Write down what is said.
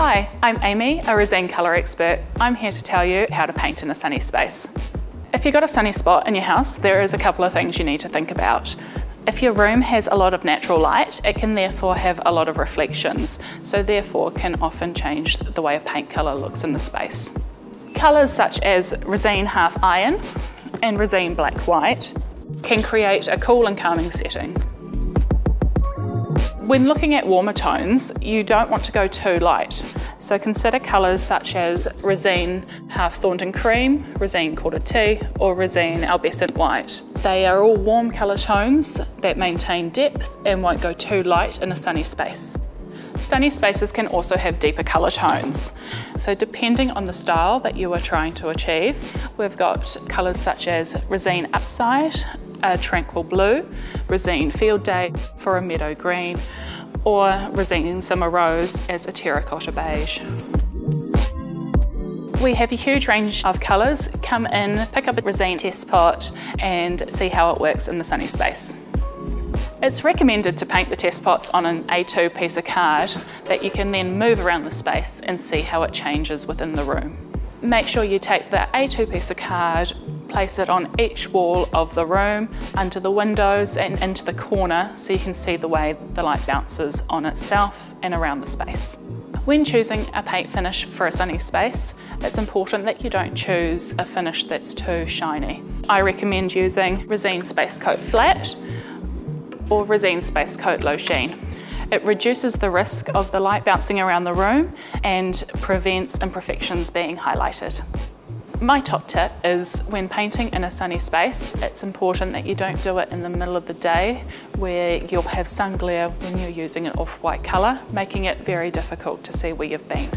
Hi, I'm Amy, a Resene colour expert. I'm here to tell you how to paint in a sunny space. If you've got a sunny spot in your house, there is a couple of things you need to think about. If your room has a lot of natural light, it can therefore have a lot of reflections, so therefore can often change the way a paint colour looks in the space. Colours such as Resene Half Iron and Resene Black White can create a cool and calming setting. When looking at warmer tones, you don't want to go too light, so consider colours such as Resene Half Thornton Cream, Resene Quarter Tea, or Resene Albescent White. They are all warm colour tones that maintain depth and won't go too light in a sunny space. Sunny spaces can also have deeper colour tones, so depending on the style that you are trying to achieve, we've got colours such as Resene Upside, a tranquil blue, Resene Field Day for a meadow green, or Resene Summer Rose as a terracotta beige. We have a huge range of colours. Come in, pick up a Resene test pot and see how it works in the sunny space. It's recommended to paint the test pots on an A2 piece of card that you can then move around the space and see how it changes within the room. Make sure you take the A2 piece of card, place it on each wall of the room, under the windows and into the corner so you can see the way the light bounces on itself and around the space. When choosing a paint finish for a sunny space, it's important that you don't choose a finish that's too shiny. I recommend using Resene Space Coat Flat or Resene Space Coat Low Sheen. It reduces the risk of the light bouncing around the room and prevents imperfections being highlighted. My top tip is when painting in a sunny space, it's important that you don't do it in the middle of the day where you'll have sun glare when you're using an off-white colour, making it very difficult to see where you've been.